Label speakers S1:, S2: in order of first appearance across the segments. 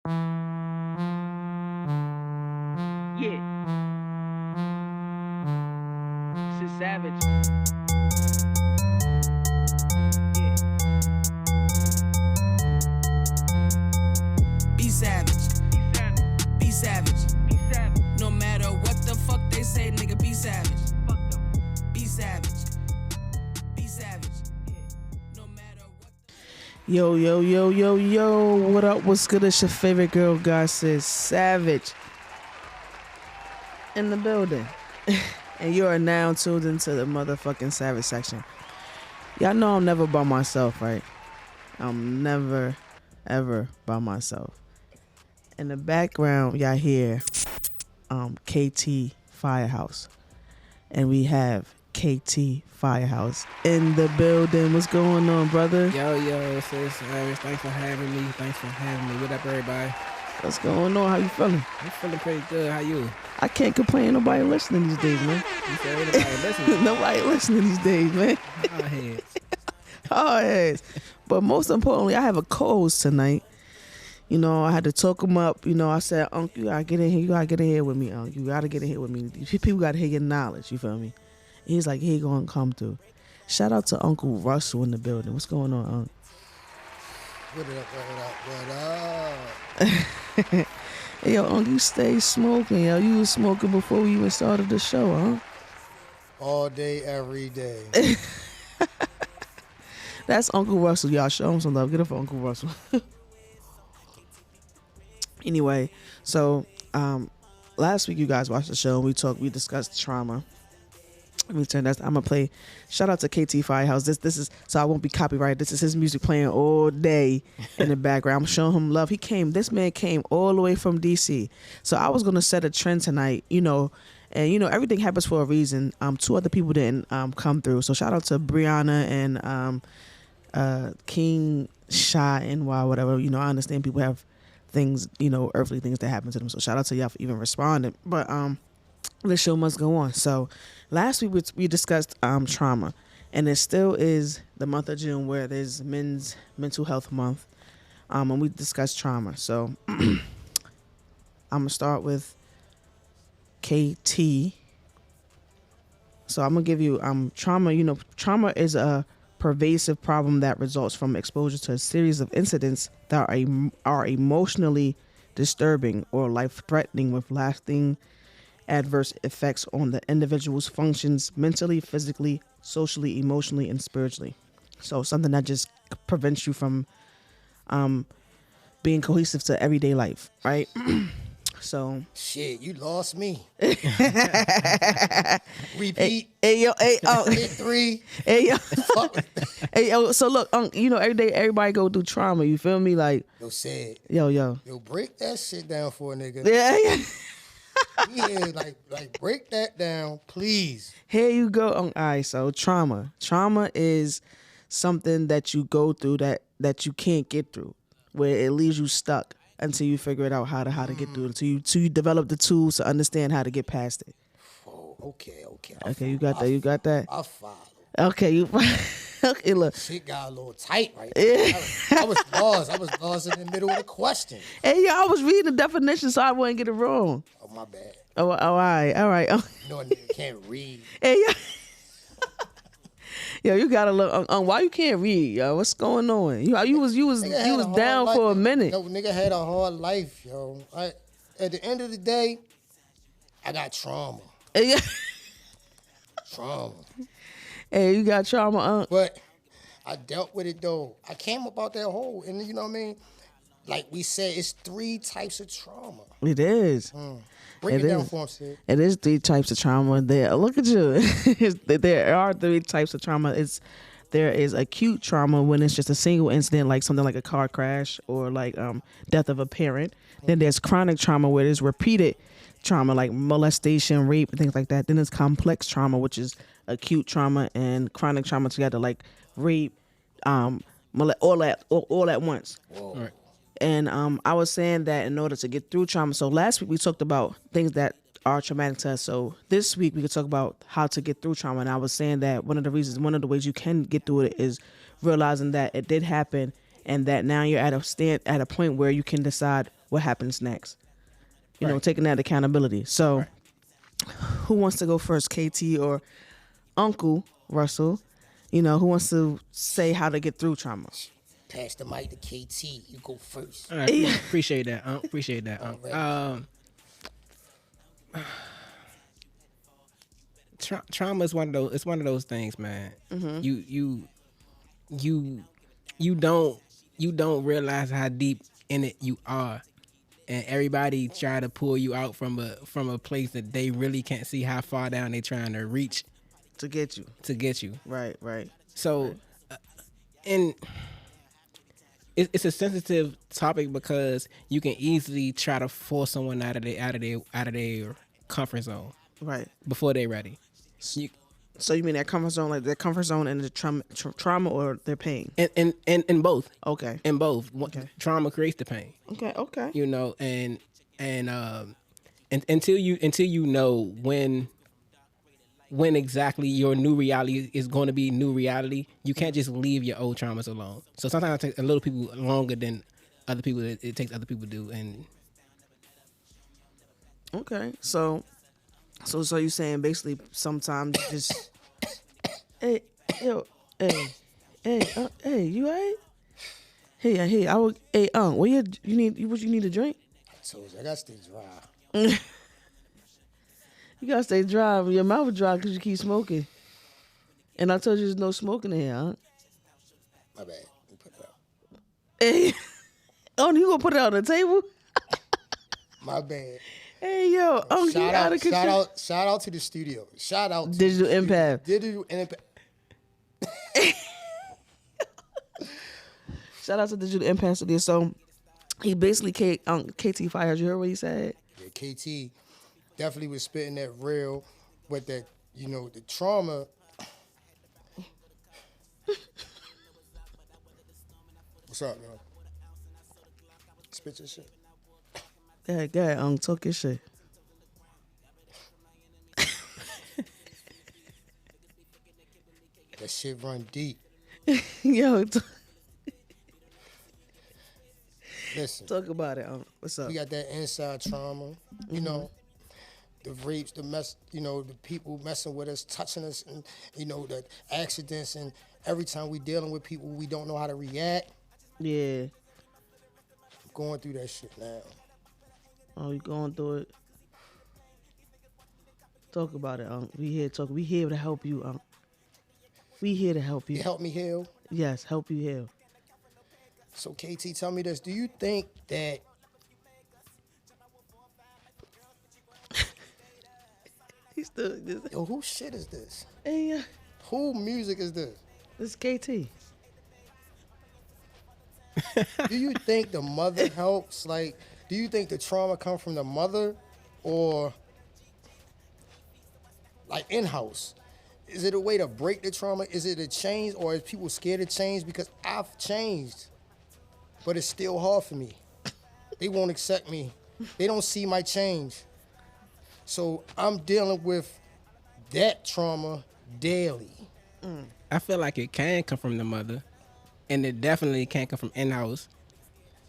S1: Yeah, this is savage. Yeah,
S2: Be savage,
S1: be savage,
S2: be savage.
S1: be savage.
S2: No matter what the fuck they say, nigga, be savage.
S1: Fuck them.
S2: Be savage, be savage. No matter what.
S3: Yo, yo, yo, yo, yo. What up? What's good? It's your favorite girl, God says Savage in the building. And you are now tuned into the motherfucking Savage section. Y'all know I'm never by myself, right? I'm never, ever by myself. In the background, y'all hear KT Firehouse. And we have KT Firehouse in the building. What's going on, brother?
S4: Yo, sis, thanks for having me. What up, everybody?
S3: What's going on? How you feeling?
S4: I'm feeling pretty good. How you?
S3: I can't complain. Nobody listening these days, man.
S4: You said everybody listening?
S3: Nobody listening these days, man.
S4: Our heads.
S3: Oh, yes. But most importantly, I have a co-host tonight. You know, I had to talk him up. You know, I said, Uncle, you gotta get in here. You gotta get in here with me, Uncle. You gotta get in here with me. People gotta hear your knowledge. You feel me? He's like, he gonna come through. Shout out to Uncle Russel in the building. What's going on, Uncle?
S5: What up?
S3: Hey, yo, Uncle, you stay smoking, yo. You was smoking before we even started the show, huh?
S5: All day, every day.
S3: That's Uncle Russell, y'all. Show him some love. Get up for Uncle Russell. Anyway, so last week you guys watched the show. We discussed trauma. I'm gonna play. Shout out to KT Firehouse. This is so I won't be copyrighted. This is his music playing all day in the background. I'm showing him love. This man came all the way from DC. So I was gonna set a trend tonight, and everything happens for a reason. Two other people didn't come through. So shout out to Brianna and King Shy and whatever. I understand people have things, earthly things that happen to them. So shout out to y'all for even responding. But the show must go on. So last week we discussed trauma, and it still is the month of June where there's Men's Mental Health Month, and we discussed trauma. So I'm gonna start with KT. So I'm gonna give you trauma. Trauma is a pervasive problem that results from exposure to a series of incidents that are emotionally disturbing or life-threatening with lasting adverse effects on the individual's functions mentally, physically, socially, emotionally, and spiritually. So something that just prevents you from being cohesive to everyday life, right? So
S5: Shit, you lost me.
S3: hey
S5: Repeat.
S3: yo, hey
S5: Hit 3.
S3: hey yo,
S5: Fuck.
S3: hey yo. So look, every day everybody go through trauma. You feel me? Like
S5: Yo, said.
S3: yo,
S5: Break that shit down for a nigga.
S3: yeah.
S5: Yeah, like break that down, please.
S3: Here you go. All right, so trauma is something that you go through that you can't get through, where it leaves you stuck until you figure it out how to get through it, until you develop the tools to understand how to get past it.
S5: Oh, okay.
S3: Okay, you got that.
S5: I follow.
S3: Okay, you okay, look.
S5: Shit got a little tight right there. I was lost. I was lost in the middle of the question.
S3: Hey, I was reading the definition so I wouldn't get it wrong.
S5: Oh, my bad.
S3: Oh, all right.
S5: You know a nigga can't read.
S3: Hey, yo, you gotta look. Why you can't read, yo? What's going on? You was down for a minute.
S5: No, nigga had a hard life, yo. At the end of the day, I got trauma.
S3: Hey,
S5: Trauma.
S3: hey, you got trauma,
S5: But I dealt with it, though. I came up out that hole. And you know what I mean? Like we said, it's 3 types of trauma.
S3: It is.
S5: Break
S3: It
S5: it down
S3: is.
S5: for him, Sid.
S3: It is 3 types of trauma. There, look at you. There are 3 types of trauma. There is acute trauma when it's just a single incident, like something like a car crash or like death of a parent. Then there's chronic trauma where there's repeated trauma like molestation, rape, and things like that. Then there's complex trauma, which is acute trauma and chronic trauma together, like rape, all at once.
S5: Whoa.
S4: Right.
S3: And I was saying that in order to get through trauma. So last week we talked about things that are traumatic to us. So this week we could talk about how to get through trauma. And I was saying that one of the ways you can get through it is realizing that it did happen and that now you're at a point where you can decide what happens next. You know,
S4: Right.
S3: taking that accountability. So,
S4: Right.
S3: who wants to go first, KT or Uncle Russell? You know, who wants to say how to get through trauma?
S5: Pass the mic to KT. You go first.
S4: All right, appreciate that. Appreciate that.
S5: Alright.
S4: Trauma is one of those. It's one of those things, man. You don't realize how deep in it you are, and everybody try to pull you out from a place that they really can't see how far down they trying to reach
S3: To get you.
S4: to get you.
S3: Right, right.
S4: So, and it's a sensitive topic because you can easily try to force someone out of their comfort zone
S3: Right.
S4: before they're ready.
S3: So you mean that comfort zone, like their comfort zone and the trauma or their pain?
S4: And both.
S3: Okay.
S4: In both.
S3: Okay.
S4: Trauma creates the pain.
S3: Okay. Okay.
S4: You know, and until you know when exactly your new reality is going to be new reality, you can't just leave your old traumas alone. So sometimes it takes a little people longer than other people. It takes other people to do. And
S3: Okay. So you're saying basically sometimes just hey, yo, hey, you alright? Hey, what you need a drink?
S5: I told you, I got to stay dry.
S3: You gotta stay dry. Your mouth dry because you keep smoking. And I told you there's no smoking in here, huh?
S5: My bad. You put it up.
S3: Hey, oh, you gonna put it on the table?
S5: My bad.
S3: Hey, yo, you out of control.
S5: Shout out to the studio. Shout out to
S3: Digital
S5: the studio.
S3: Impact.
S5: Digital Impact.
S3: Shout out to Digital Impact Studio. So he basically KT Fireshouse. You heard what he said?
S5: Yeah, KT definitely was spitting that real, but that, you know, the trauma. What's up, man? Spit your shit.
S3: Go ahead, talk your shit.
S5: That shit run deep.
S3: Yo,
S5: Listen,
S3: talk about it. What's up?
S5: we got that inside trauma, you know, the rapes, the mess, you know, the people messing with us, touching us, and, you know, the accidents, and every time we dealing with people, we don't know how to react.
S3: Yeah.
S5: I'm going through that shit now.
S3: Oh, you going through it? Talk about it, We here to help you, We here to help you.
S5: You help me heal.
S3: Yes, help you heal.
S5: So, KT, tell me this. Do you think that
S3: He's still just,
S5: yo, whose shit is this?
S3: hey,
S5: Who music is this?
S3: this is KT.
S5: Do you think the mother helps? Like, do you think the trauma come from the mother, or like in-house? Is it a way to break the trauma? Is it a change, or is people scared to change? Because I've changed, but it's still hard for me. They won't accept me. They don't see my change. So I'm dealing with that trauma daily.
S4: I feel like it can come from the mother, and it definitely can't come from in-house.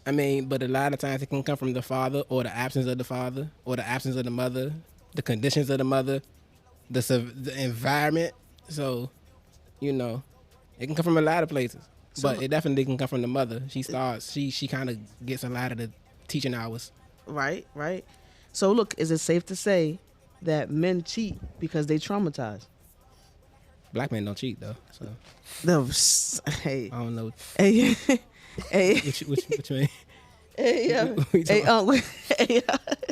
S4: I mean, but a lot of times it can come from the father, or the absence of the father, or the absence of the mother, the conditions of the mother, the environment. So, you know, it can come from a lot of places, but it definitely can come from the mother. She kind of gets a lot of the teaching hours.
S3: Right. So look, is it safe to say that men cheat because they traumatized?
S4: Black men don't cheat though, so
S3: No, hey,
S4: I don't know
S3: hey, hey,
S4: what you mean.
S3: hey,
S4: What you
S3: hey,
S4: talking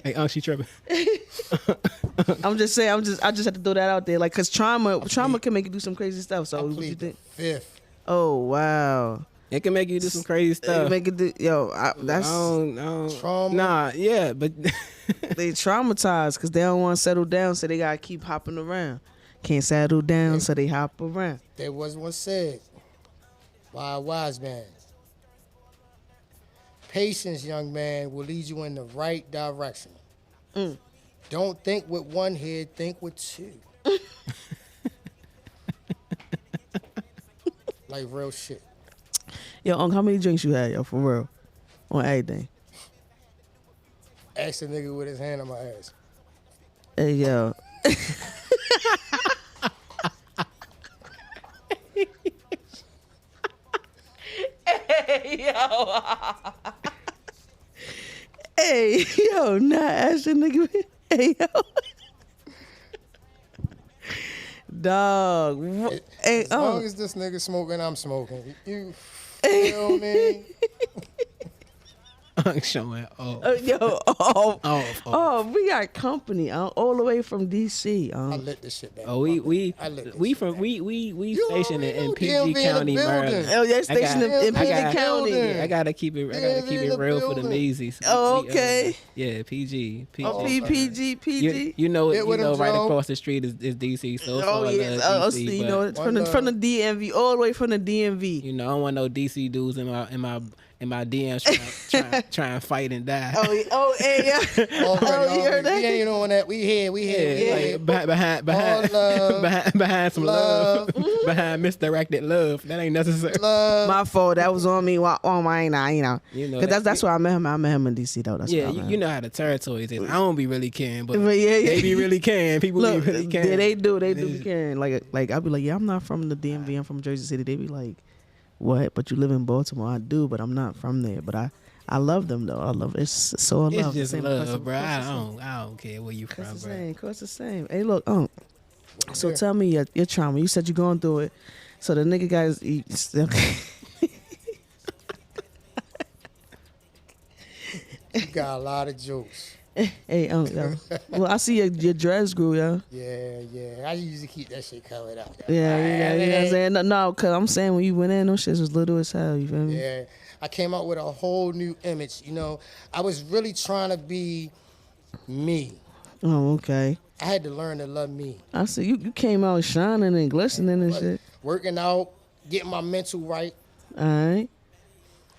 S4: Hey, she tripping.
S3: I'm just saying. I just have to throw that out there, like, cause trauma can make you do some crazy stuff. So
S5: I
S3: what you
S5: plead the
S3: think?
S5: fifth.
S3: Oh wow,
S4: It can make you do some crazy stuff.
S3: make it do, yo. That's
S4: I don't.
S5: Trauma.
S4: Nah, yeah, but
S3: they traumatized because they don't want to settle down, so they gotta keep hopping around. Can't settle down, so they hop around.
S5: There was one said by a wise man. Patience, young man, will lead you in the right direction. Don't think with one head, think with two. Like real shit.
S3: Yo, how many drinks you had, yo, for real, on everything?
S5: Ask the nigga with his hand on my ass.
S3: Hey yo. Hey yo, not ask the nigga. Hey yo. Dog. Hey,
S5: As long as this nigga smoking, I'm smoking. You feel me?
S4: I'm showing off.
S3: We got company all the way from DC.
S5: I lit this shit back.
S4: Oh, we
S5: lit this
S4: we
S5: shit
S4: from
S5: back.
S4: we
S5: You
S4: stationed
S5: already
S4: in
S5: know
S4: PG
S5: DMV in the
S4: County,
S5: building.
S4: Maryland.
S3: Oh, yeah, stationed in PG
S4: I got-
S3: County.
S4: I gotta keep it
S5: in the
S4: real for the
S5: building.
S4: Maisies.
S3: Oh, okay.
S4: Yeah, PG.
S3: Oh, PG.
S4: You know,
S5: Get with him,
S4: right
S5: Joe.
S4: across the street is DC. So it's
S3: Oh
S4: all
S3: yeah,
S4: love, DC,
S3: see, you
S4: but,
S3: know, it's from the DMV all the way from the DMV.
S4: you know, I don't want no DC dudes in my DMs trying to fight and die.
S3: Hey, yeah.
S5: Already,
S3: you heard that?
S5: We ain't on that. We here.
S4: Yeah, like
S5: All love.
S4: behind some love, behind misdirected love. That ain't necessary.
S5: Love.
S3: My fault. That was on me. On my, you know.
S4: You know,
S3: Because that's where I met him. I met him in DC though. That's
S4: Yeah,
S3: where I met
S4: you
S3: him.
S4: know how the territories is. I don't be really caring, but
S3: But yeah.
S4: they be really caring. People
S3: Look,
S4: be really caring.
S3: yeah, they do be caring. Like I'll be like, yeah, I'm not from the DMV. I'm from Jersey City. They be like, what? But you live in Baltimore. I do, but I'm not from there. But I love them though. I love it. It's so
S4: It's
S3: love.
S4: just
S3: Same
S4: love,
S3: person.
S4: bro. I don't care where you from,
S3: It's the
S4: bro.
S3: same. It's the same. Hey, look, so tell me your trauma. You said you're going through it. So the nigga guys,
S5: You got a lot of jokes.
S3: hey, yo. Well, I see your dress grew, yo.
S5: Yeah. I usually keep that shit covered up.
S3: Yeah, you know what I'm saying? No, cause I'm saying when you went in, those shits was little as hell. You feel me?
S5: Yeah. I came out with a whole new image. You know, I was really trying to be me.
S3: Oh, okay.
S5: I had to learn to love me.
S3: I see you came out shining and glistening and shit.
S5: Working out, getting my mental right.
S3: All right.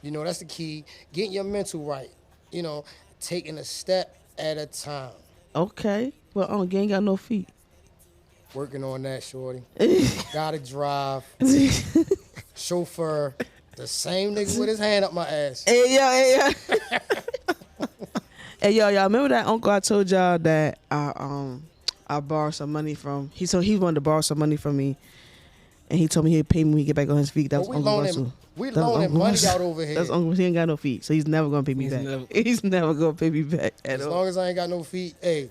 S5: You know, that's the key. Getting your mental right. You know, taking a step at a time.
S3: Okay. Well, you ain't got no feet.
S5: Working on that, shorty. Gotta drive. Chauffeur. The same nigga with his hand up my ass.
S3: Hey, yo. Hey, y'all remember that uncle I told y'all that I borrowed some money from? He wanted to borrow some money from me, and he told me he'd pay me when he get back on his feet. That was Uncle Russell.
S5: We
S3: That was
S5: loaning
S3: Uncle
S5: money
S3: Russell.
S5: out over here.
S3: That's Uncle. He ain't got no feet, so he's never gonna pay me
S4: He's
S3: back.
S4: never-
S3: He's never gonna pay me back at
S5: As
S3: all.
S5: long as I ain't got no feet, hey,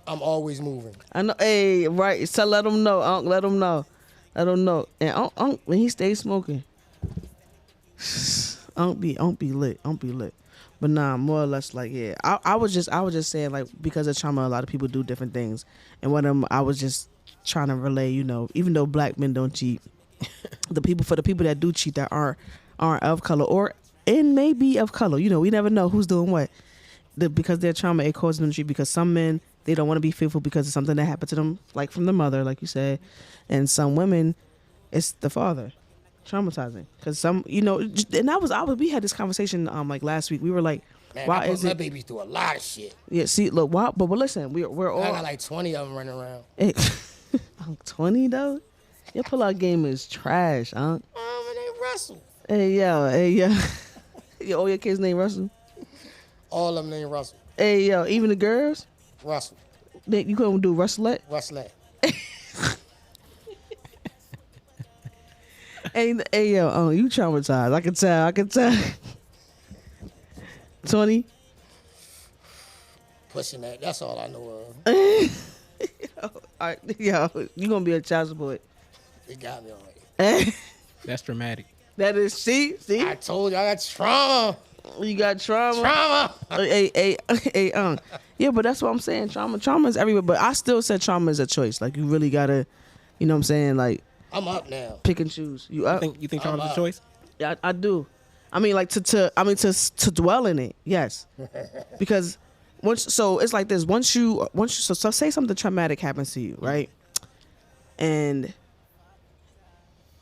S5: I'm always moving.
S3: I know. Hey, right. So let him know, Unc. Let him know. And Unc, when he stays smoking, Unc be lit. But nah, more or less like, yeah. I was just saying, like, because of trauma, a lot of people do different things, and one of them I was just trying to relay. You know, even though black men don't cheat, the people that do cheat that aren't of color and maybe of color. You know, we never know who's doing what. Because their trauma, it causes them to cheat. Because some men, they don't want to be faithful because of something that happened to them, like from the mother, like you said, and some women, it's the father. Traumatizing, because some, you know, and we had this conversation like last week. We were like,
S5: Man,
S3: why
S5: I put
S3: is
S5: my
S3: it?
S5: baby through a lot of shit.
S3: Yeah, see, look, why? But listen, we're all
S5: I got like 20 of them running around.
S3: I'm 20 though. Your pull-out game is trash, huh?
S5: It ain't Russell.
S3: Hey yo, all your kids named Russell.
S5: All of them named Russell.
S3: Hey yo, even the girls,
S5: Russell.
S3: you couldn't do Russellette.
S5: Russellette.
S3: Hey yo, you traumatized. I can tell. 20.
S5: Pushing that. That's all I know of.
S3: All right, yo, you gonna be a child support.
S5: It got me already.
S4: That's dramatic.
S3: That is, see,
S5: I told you I got trauma.
S3: you got trauma.
S5: Trauma.
S3: Hey, yeah, but that's what I'm saying. Trauma is everywhere. But I still said trauma is a choice. Like, you really gotta, you know what I'm saying? Like,
S5: I'm up now.
S3: pick and choose. You up?
S4: You think trauma's a choice?
S3: Yeah, I do. I mean, like to dwell in it, yes. Because so it's like this. Once you so say something traumatic happens to you, right? And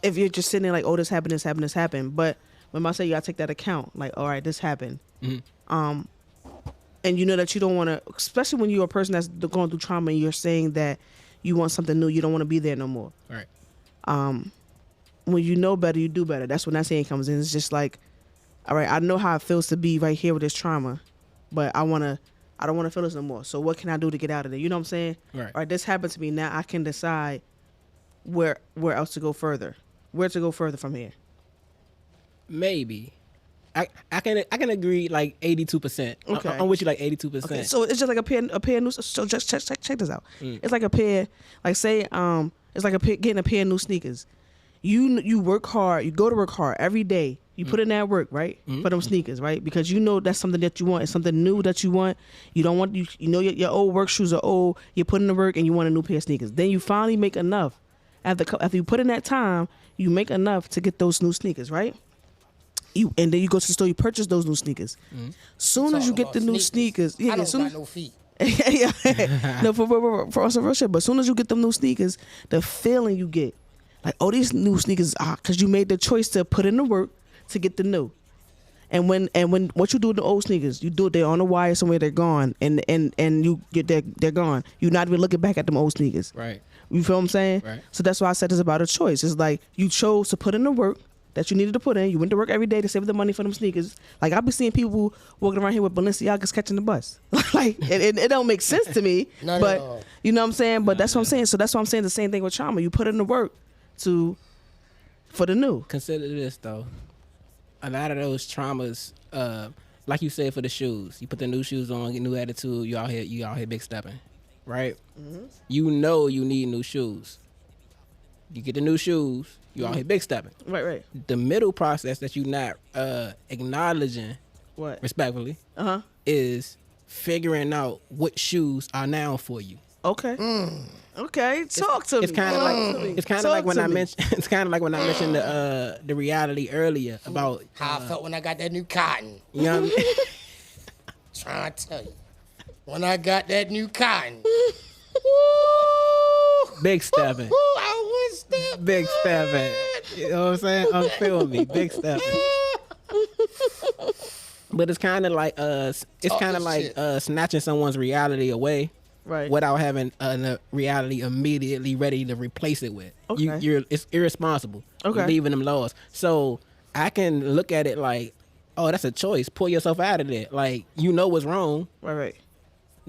S3: if you're just sitting there like, oh, this happened, but when I say you gotta take that account, like, all right, this happened.
S4: Mm-hmm.
S3: And you know that you don't want to, especially when you're a person that's going through trauma and you're saying that you want something new, you don't want to be there no more.
S4: Right.
S3: When you know better, you do better. That's when that saying comes in. It's just like, all right, I know how it feels to be right here with this trauma, but I want to I don't want to feel this no more. So what can I do to get out of there? You know what I'm saying?
S4: Right.
S3: All right, this happened to me. Now I can decide where else to go further. Where to go further from here.
S4: Maybe. I can agree like 82%.
S3: Okay.
S4: I'm with you like 82%.
S3: Okay, so it's just like a pair of new. So just check this out. It's like a pair, like say it's like getting a pair of new sneakers. You work hard. You go to work hard every day. You put in that work, right, for them sneakers, right? Because you know that's something that you want. It's something new that you want. You don't want you know your old work shoes are old. You put in the work and you want a new pair of sneakers. Then you finally make enough. After you put in that time, you make enough to get those new sneakers, right? And then you go to the store. You purchase those new sneakers. Soon as you get the new sneakers,
S5: I don't got no feet.
S3: yeah, no, for also real shit. But as soon as you get them new sneakers, the feeling you get, like, oh, these new sneakers are, because you made the choice to put in the work to get the new. And when what you do with the old sneakers, you do it, they're on the wire somewhere, they're gone, and you get they're gone. You're not even looking back at them old sneakers.
S4: Right.
S3: You feel what I'm saying?
S4: Right.
S3: So that's why I said it's about a choice. It's like you chose to put in the work that you needed to put in. You went to work every day to save the money for them sneakers. Like, I be seeing people walking around here with Balenciagas catching the bus. Like, it don't make sense to me.
S5: Not
S3: but
S5: at all.
S3: you know what I'm saying? But that's what I'm saying. So that's why I'm saying the same thing with trauma. You put in the work for the new.
S4: Consider this though. A lot of those traumas, like you said, for the shoes, you put the new shoes on, get new attitude, you out here big stepping, right? You know you need new shoes. You get the new shoes, you out here big stepping.
S3: Right.
S4: The middle process that you not acknowledging,
S3: What?
S4: respectfully,
S3: Uh-huh.
S4: is figuring out what shoes are now for you.
S3: Okay. Okay. Talk to me.
S4: It's kind of like when I mentioned it's kind of like when I mentioned the reality earlier about
S5: How I felt when I got that new cotton.
S4: you know what I mean?
S5: Trying to tell you. When I got that new cotton.
S4: Big stepping.
S5: I was stepping.
S4: Big stepping. You know what I'm saying? Feel me. Big stepping. But it's kind of like snatching someone's reality away,
S3: Right.
S4: without having a reality immediately ready to replace it with.
S3: Okay.
S4: It's irresponsible.
S3: Okay.
S4: You're leaving them lost. So I can look at it like, oh, that's a choice. Pull yourself out of there. Like, you know what's wrong.
S3: Right.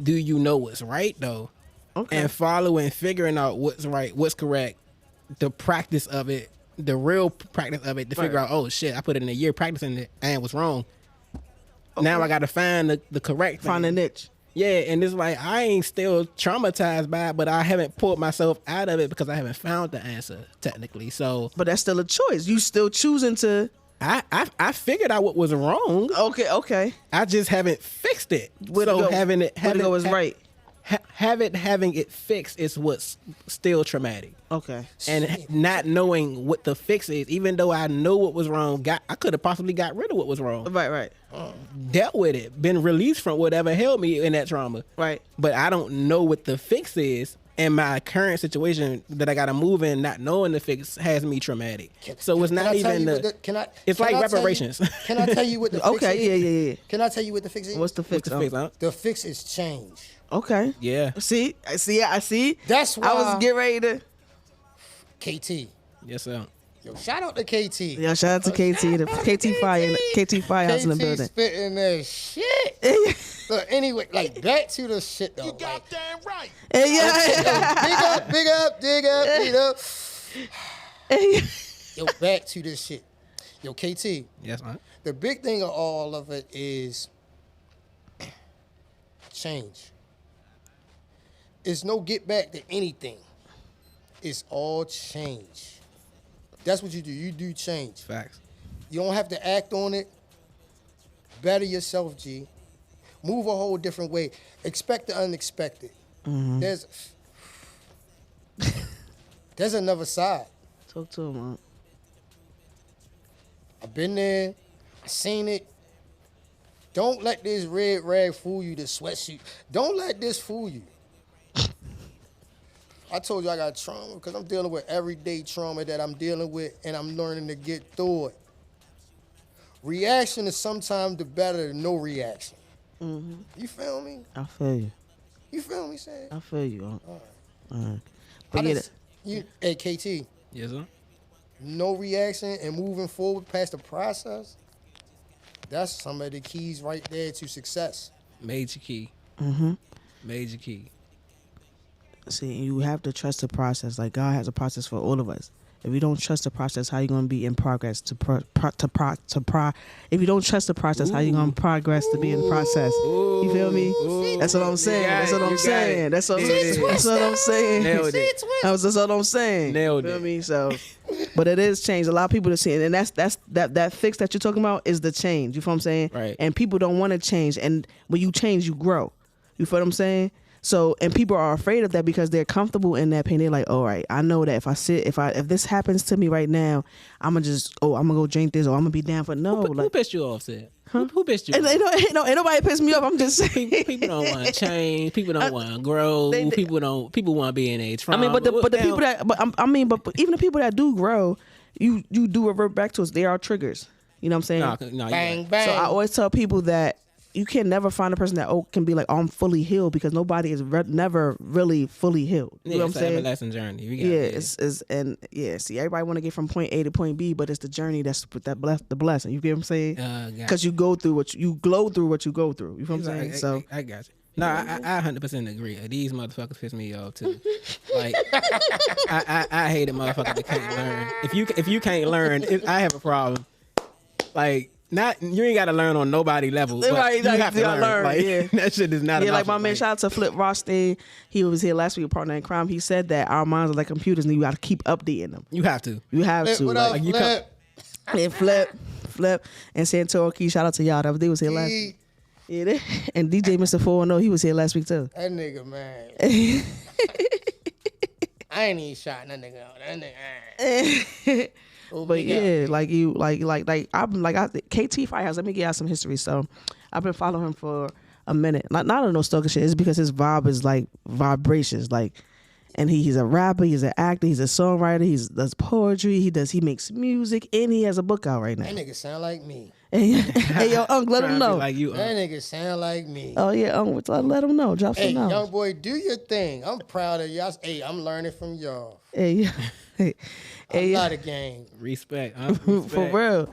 S4: Do you know what's right though?
S3: Okay.
S4: And following, figuring out what's right, what's correct, the practice of it, the real practice of it, to figure out, oh shit, I put in a year practicing it and what's wrong. Now I got to find the correct thing.
S3: Find a niche.
S4: Yeah, and it's like I ain't still traumatized by it, but I haven't pulled myself out of it because I haven't found the answer technically. So,
S3: But that's still a choice. You still choosing to.
S4: I figured out what was wrong.
S3: Okay.
S4: I just haven't fixed it.
S3: Where to
S4: So
S3: go?
S4: having it
S3: Where to go is right.
S4: having it fixed is what's still traumatic.
S3: Okay.
S4: And not knowing what the fix is, even though I know what was wrong, I could have possibly got rid of what was wrong.
S3: Right.
S4: Dealt with it, been released from whatever held me in that trauma.
S3: Right.
S4: But I don't know what the fix is. And my current situation that I got to move in, not knowing the fix, has me traumatic. So it's not even it's like reparations.
S5: Can I tell you what the fix is?
S3: Okay, yeah.
S5: Can I tell you what the fix is?
S3: What's the fix?
S4: What's the fix, huh?
S5: The fix is change.
S3: Okay.
S4: Yeah.
S3: See. I see.
S5: That's why
S3: I was getting ready to.
S5: KT.
S4: Yes, sir.
S5: Yo, shout out to KT.
S3: Yeah, shout out to KT. The KT Firehouse in the building.
S5: Spitting that shit. So anyway, like, back to the shit though. You goddamn right.
S3: Yeah.
S5: Big up, you know. Yo, back to this shit. Yo, KT.
S4: Yes, man.
S5: The big thing of all of it is change. It's no get back to anything. It's all change. That's what you do. You do change.
S4: Facts.
S5: You don't have to act on it. Better yourself, G. Move a whole different way. Expect the unexpected.
S3: Mm-hmm.
S5: There's another side.
S3: Talk to him, man.
S5: I've been there. I've seen it. Don't let this red rag fool you, this sweatsuit. Don't let this fool you. I told you I got trauma because I'm dealing with everyday trauma that I'm dealing with, and I'm learning to get through it. Reaction is sometimes the better than no reaction.
S3: Mm-hmm.
S5: You feel me?
S3: I feel you.
S5: You feel me, Sam?
S3: I feel you.
S5: All
S3: right. But
S5: Hey, KT,
S4: Yes, sir.
S5: no reaction and moving forward past the process, that's some of the keys right there to success.
S4: Major key. Major key.
S3: See, you have to trust the process. Like God has a process for all of us. If you don't trust the process, how you gonna be in progress If you don't trust the process, how you gonna progress to be in the process? You feel me? That's what I'm saying. That's what I'm saying. That's what I'm saying.
S4: Nailed it.
S3: That's what I'm saying.
S4: Nailed
S3: Feel
S4: it.
S3: me? So, but it is change. A lot of people are seeing, and that fix that you're talking about is the change. You feel what I'm saying?
S4: Right.
S3: And people don't want to change, and when you change, you grow. You feel what I'm saying? So, and people are afraid of that because they're comfortable in that pain. They're like, all right, I know that if this happens to me right now, I'm gonna go drink this, or I'm gonna be down for
S4: Who pissed you off, Sid? Who pissed you off?
S3: Ain't nobody pissed me off. I'm just saying.
S4: People don't want to change. People don't want to grow. People want to be in a trauma.
S3: I mean, but the people that, but even the people that do grow, you do revert back to us. They are triggers. You know what I'm saying?
S4: No,
S5: Bang, bang.
S3: So I always tell people that you can never find a person that can be like, oh, I'm fully healed, because nobody is never really fully healed. You know what I'm saying?
S4: It's an everlasting journey.
S3: See, everybody want to get from point A to point B, but it's the journey that's the blessing. You get what I'm saying? Because you go through you glow through what you go through. You know what I'm saying? So
S4: I got you. No, I 100% agree. These motherfuckers piss me off too. Like, I hate a motherfucker that can't learn. If you can't learn, I have a problem. Like, you ain't got to learn on nobody level. But
S3: right,
S4: you have to learn. Like,
S3: yeah.
S4: That shit is not.
S3: Yeah, like my man, shout out to Flip Rothstein. He was here last week, a partner in crime. He said that our minds are like computers, and you got to keep updating them.
S4: You have to.
S3: You have to.
S5: What up,
S3: Like,
S5: Flip?
S3: and Flip, and Santoro Key. Shout out to y'all. They was here last week. Yeah, and DJ Mr. 410, he was here last week too.
S5: That nigga, man. I ain't even shot that nigga out. That nigga.
S3: But yeah, KT Firehouse. Let me give y'all some history. So, I've been following him for a minute. Not on no stalker shit. It's because his vibe is like vibrations. Like, and he's a rapper. He's an actor. He's a songwriter. He does poetry. He makes music, and he has a book out right now.
S5: That nigga sound like me.
S3: Hey, yo, Uncle, let him know.
S4: Like you,
S5: That nigga sound like me.
S3: Oh yeah, Uncle, let him know. Drop
S5: Hey,
S3: some knowledge.
S5: young boy, do your thing. I'm proud of y'all. Hey, I'm learning from y'all.
S3: Hey,
S5: I'm not a gang.
S4: respect.
S3: For real.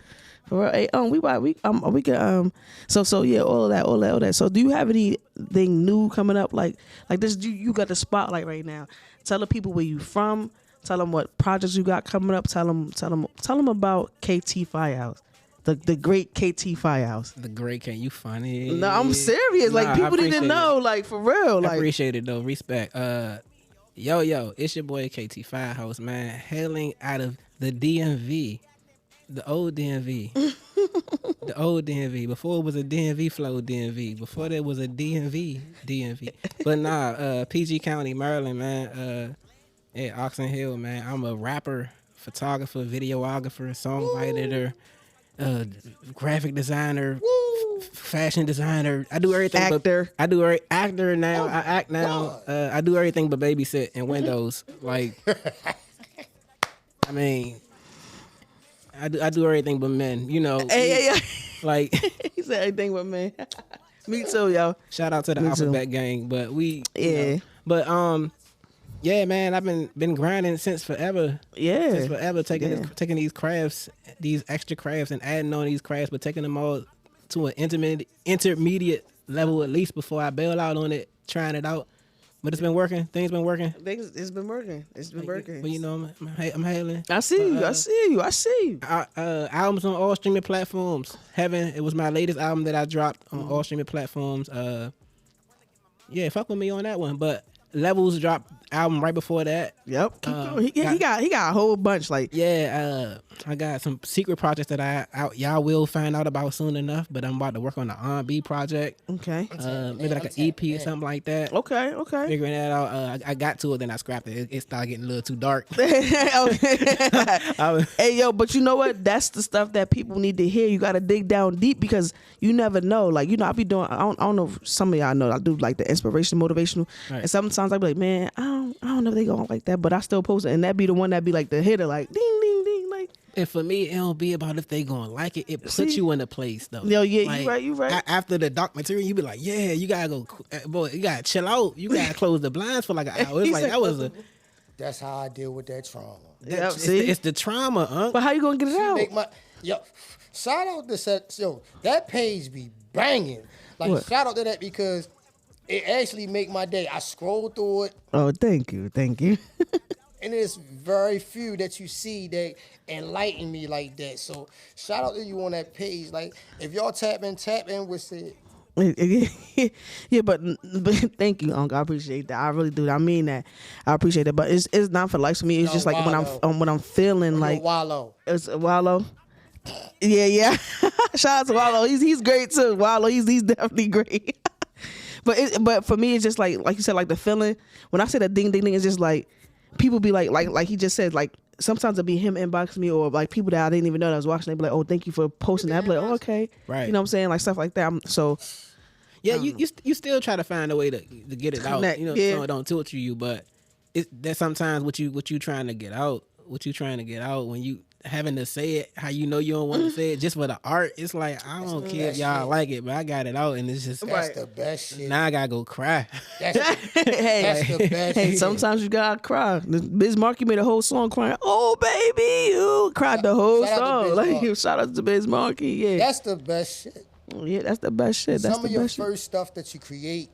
S3: Hey, we can so yeah, all that. So do you have anything new coming up like this? You got the spotlight right now. Tell the people where you from. Tell them what projects you got coming up. Tell them about KT Firehouse. The great KT Firehouse.
S4: The great K. You funny.
S3: No, I'm serious. Like, people need to know, like, for real. Like,
S4: I appreciate it though. Respect. Yo, it's your boy KT Firehouse, man. Hailing out of the DMV. The old DMV. The old DMV. Before it was a DMV flow DMV. Before there was a DMV. But nah, PG County, Maryland, man. Oxon Hill, man. I'm a rapper, photographer, videographer, songwriter, graphic designer, fashion designer. I do everything.
S3: Actor.
S4: Actor now. I act now. I do everything but babysit and windows. Like, I mean, I do everything but men. You know.
S3: Hey.
S4: Like,
S3: He said everything but me. Me too, yo.
S4: shout out to the
S3: Me too.
S4: Alphabet Gang, but we.
S3: Yeah.
S4: But yeah, man, I've been grinding since forever.
S3: Yeah.
S4: Since forever, taking these crafts, these extra crafts, and adding on these crafts, but taking them all to an intermediate level at least before I bail out on it, trying it out. But it's been working. Things been working.
S3: It's been working.
S4: But you know, I'm hailing.
S3: I see you.
S4: Albums on all streaming platforms. Heaven, it was my latest album that I dropped on all streaming platforms. Yeah, fuck with me on that one. But Levels dropped album right before that.
S3: Yep. Keep going. He got a whole bunch. Like,
S4: yeah, I got some secret projects that y'all will find out about soon enough. But I'm about to work on the R&B project.
S3: okay.
S4: Maybe like an EP or something like that.
S3: Okay.
S4: Figuring that out. I got to it, then I scrapped it. It started getting a little too dark.
S3: Hey, yo, but you know what? That's the stuff that people need to hear. You got to dig down deep, because you never know. Like, you know, I be doing, I don't know if some of y'all know, I do like the inspiration, motivational.
S4: Right.
S3: And sometimes I be like, man, I don't know if they going like that, but I still post it. And that be the one that be like the hitter, like, ding, ding, ding. Like,
S4: And for me, it don't be about if they gonna like it. It puts you in a place though.
S3: Yo, yeah,
S4: Like,
S3: you right.
S4: After the documentary, you be like, yeah, you gotta go, boy, you gotta chill out. You gotta close the blinds for like an hour. It's like that was a.
S5: That's how I deal with that trauma.
S3: Yeah,
S4: It's the trauma, huh?
S3: But how you gonna get it out?
S5: Shout out to that. Yo, that page be banging. Like,
S3: What?
S5: shout out to that, because It actually make my day. I scroll through it,
S3: Oh, thank you.
S5: and there's very few that you see that enlighten me like that. So shout out to you on that page. Like if y'all tap in with it.
S3: Yeah, but thank you, Uncle. I appreciate that. I really do. I mean that. I appreciate that. But it's not for likes for me. It's
S5: Yo,
S3: just like
S5: Wallow.
S3: when I'm feeling like
S5: Wallow.
S3: it's Wallow. Yeah. Shout out to Wallow. He's great too. Wallow. He's definitely great. But for me, it's just like you said, like the feeling. When I say that ding ding ding, it's just like people be like he just said, like sometimes it'll be him inbox me or like people that I didn't even know that I was watching. They be like, oh, thank you for posting that. I be like, oh, okay,
S4: Right.
S3: You know what I'm saying, like stuff like that.
S4: Yeah, you still try to find a way to get it out.
S3: Connect,
S4: You know,
S3: yeah.
S4: so it don't torture you, but that's sometimes what you trying to get out. What you trying to get out when you having to say it how you know you don't want to say it just for the art. It's like I don't care if y'all like it, but I got it out and it's just
S5: That's the best shit.
S4: now I gotta go cry.
S5: That's the best
S3: Hey,
S5: shit.
S3: sometimes you gotta cry. Biz Markie made a whole song crying. Oh baby, you cried the whole
S5: Shout out to
S3: song.
S5: Biz
S3: Like shout out to Biz Markie. Yeah,
S5: That's the best shit.
S3: yeah, that's the best shit. That's
S5: Some
S3: the
S5: of your
S3: best shit.
S5: first stuff that you create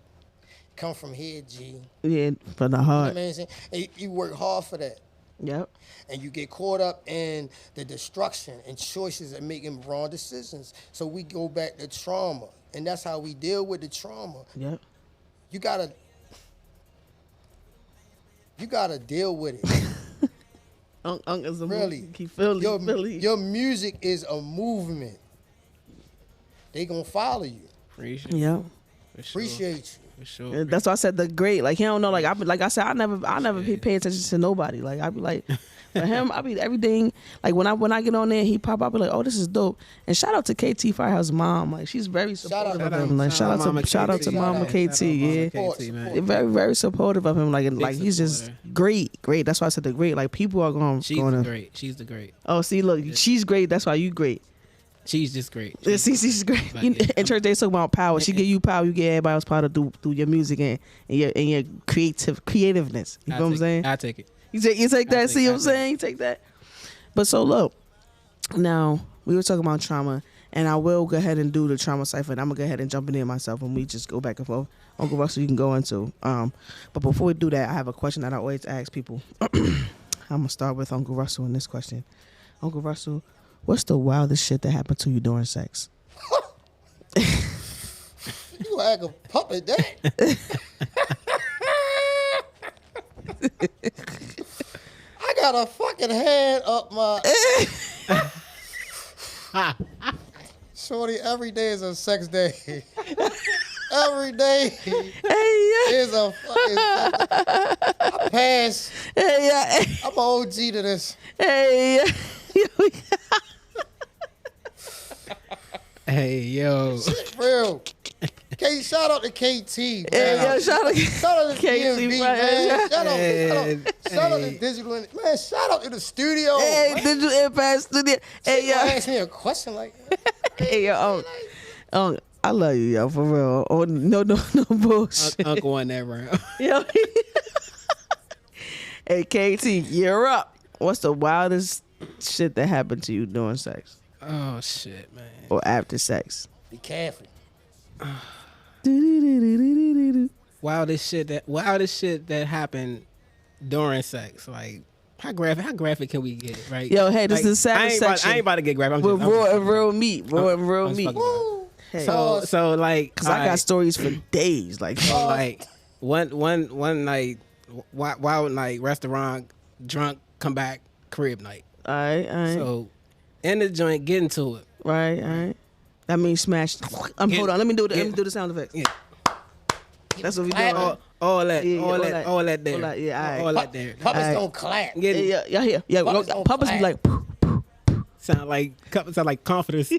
S5: come from here, G.
S3: Yeah, from the
S5: You know
S3: heart.
S5: what I'm saying? And you work hard for that.
S3: Yep.
S5: And you get caught up in the destruction and choices and making wrong decisions. So we go back to trauma. And that's how we deal with the trauma.
S3: Yep.
S5: You gotta deal with it.
S3: Uncle's a
S5: Really.
S3: He feel it.
S5: Your music is a movement. They gonna follow you.
S4: Appreciate
S3: Yeah.
S5: Appreciate you.
S4: for sure.
S3: And that's why I said the great. Like he don't know. Like I said, I never pay attention to nobody. Like I be like, for him, I be everything. Like when I get on there, he pop up. I be like, oh, this is dope. And shout out to KT Firehouse mom. Like she's very supportive of him. Like shout out to Mama KT. Yeah. They're very, very supportive of him. Like he's just great. That's why I said the great. Like people are going.
S4: She's the great. She's the great.
S3: Oh, see, look, she's great. That's why you great.
S4: She's just great.
S3: Yeah, she's great.
S4: Like,
S3: In church, they talk about power. She give you power. You get everybody else power to do your music and your creativeness. You know what I'm saying?
S4: I take it.
S3: You take that. See what I'm saying? You take that. But so look, now we were talking about trauma, and I will go ahead and do the trauma cipher. And I'm gonna go ahead and jump in there myself, and we just go back and forth. Uncle Russell, you can go into. But before we do that, I have a question that I always ask people. I'm gonna start with Uncle Russell in this question. Uncle Russell, what's the wildest shit that happened to you during sex?
S5: You like a puppet, that. I got a fucking hand up my. Shorty, every day is a sex day. Every day is a fucking. I pass.
S3: Hey, yeah.
S5: I'm an OG to this.
S3: Hey.
S4: Hey, yo.
S5: Shit real. Shout out to KT, man.
S3: Hey, yo, shout out
S5: to
S3: KT,
S5: DMV, man. Shout out
S4: Hey.
S5: to Digital. Man, shout out to the studio.
S3: Hey,
S5: man.
S3: Digital Impact Studio. Hey,
S5: You
S3: yo.
S5: ask me a question like that.
S3: Hey, yo. I love you, yo, for real. Oh, no bullshit.
S4: Uncle won that round.
S3: Yo. Hey, KT, you're up. What's the wildest shit that happened to you during sex
S4: Oh, shit, man.
S3: or after sex?
S5: Be careful.
S4: Wildest shit that happened during sex. Like, how graphic can we get, right?
S3: Yo, hey, this
S4: Like,
S3: is the savage section.
S4: I ain't about to get graphic.
S3: With raw and real meat. Raw and real
S4: I'm
S3: meat.
S4: fucking around.
S3: Hey.
S4: So like,
S3: Cause I got stories for days. Like,
S4: so like one night, wild night, restaurant, drunk, come back, crib night.
S3: all right.
S4: So in the joint, get into it.
S3: Right. That means smash. Hold on. Let me do the sound effects.
S4: Yeah.
S3: That's what we
S5: Clap.
S3: doing.
S4: All that
S3: Yeah,
S4: all that there.
S3: all that, yeah, all right.
S4: All that there.
S5: Puppets
S3: Aight.
S5: don't clap.
S4: Get
S3: Yeah,
S4: it.
S3: yeah, yeah.
S5: Puppets don't
S3: Puppets be
S5: clap.
S3: like,
S4: Sound like confidence.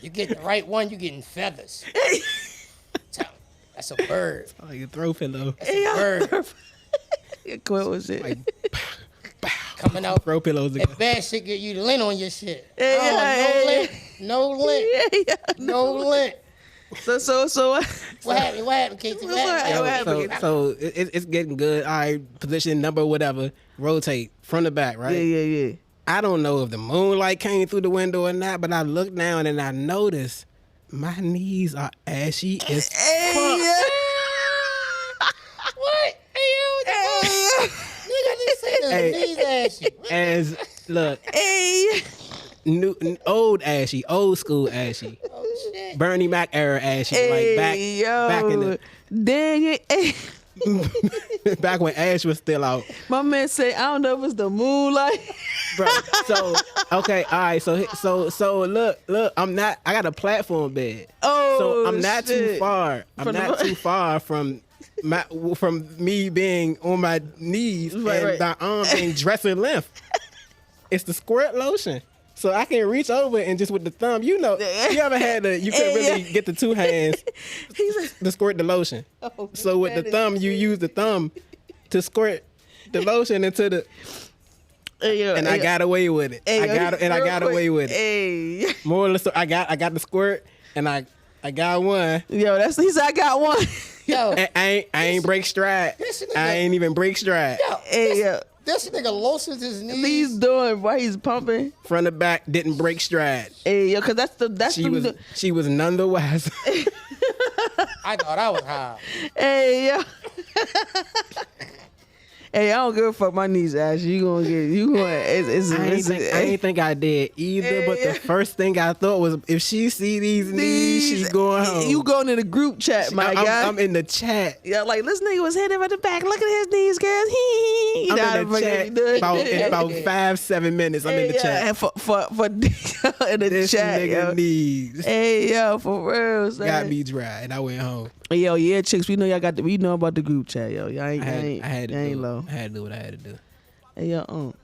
S5: You get the right one, you getting feathers. That's a bird.
S4: Like a throw pillow.
S5: That's a bird
S3: yeah, quit with shit.
S4: Like
S5: coming out.
S4: throw pillows.
S5: That bad shit get you lint on your shit.
S3: Yeah,
S5: No lint.
S3: yeah.
S5: No lint.
S3: So.
S5: What happened, KT? What happened?
S4: So it's getting good. All right, position number whatever. Rotate from the back, right?
S3: Yeah.
S4: I don't know if the moonlight came through the window or not, but I looked down and I noticed my knees are ashy as fuck.
S3: Hey,
S5: His knees ashy.
S4: As look,
S3: Hey.
S4: old Ashy, old school Ashy,
S5: Oh shit.
S4: Bernie Mac era Ashy,
S3: Hey,
S4: like
S3: yo.
S4: back in the
S3: Dang it. Hey.
S4: back when Ash was still out,
S3: My man say, I don't know if it's the moonlight.
S4: bro. So okay, all right. So look, I got a platform bed.
S3: Oh,
S4: So I'm not too
S3: shit.
S4: far. I'm
S3: From the-
S4: not too far from me being on my knees
S3: Right,
S4: and my arm being dressing length. It's the squirt lotion. So I can reach over and just with the thumb, you ever had you couldn't really get the two hands to squirt the lotion.
S3: Oh,
S4: So with the
S3: that is
S4: thumb, you use the thumb to squirt the lotion into the,
S3: Hey, yo,
S4: and
S3: hey,
S4: I got away with it.
S3: hey,
S4: I got away with it.
S3: Hey.
S4: More or less, I got the squirt, and I got one.
S3: Yo, he said I got one.
S5: Yo,
S4: And I ain't break stride.
S5: This nigga-
S4: I ain't even break stride.
S5: yo,
S3: Hey, yo.
S5: this nigga lotions his
S3: He's
S5: knees.
S3: doing while he's pumping.
S4: Front to back, didn't break stride.
S3: Hey, yo, cause that's
S4: She was none the wiser.
S5: I thought I was high.
S3: Hey, yo. Hey, I don't give a fuck my knees, Ash. You gonna
S4: I ain't think I did either. But the first thing I thought was, if she see these knees, she's going home.
S3: You going in the group chat, my guy.
S4: I'm in the chat.
S3: Yeah, like this nigga was hitting him at the back. Look at his knees, girl. You know how
S4: I'm
S3: the
S4: in
S3: fuck
S4: the
S3: he
S4: chat
S3: do.
S4: in about 5-7 minutes. I'm in the chat.
S3: And for in the
S4: This
S3: chat,
S4: nigga
S3: yo.
S4: knees
S3: Hey, yo, for real, son.
S4: got me dry, and I went home.
S3: Yo, yeah, chicks, we know y'all we know about the group chat, yo. Y'all ain't,
S4: I had to
S3: y'all ain't
S4: do
S3: low.
S4: it. I had to do what I had to do.
S3: Hey, yo,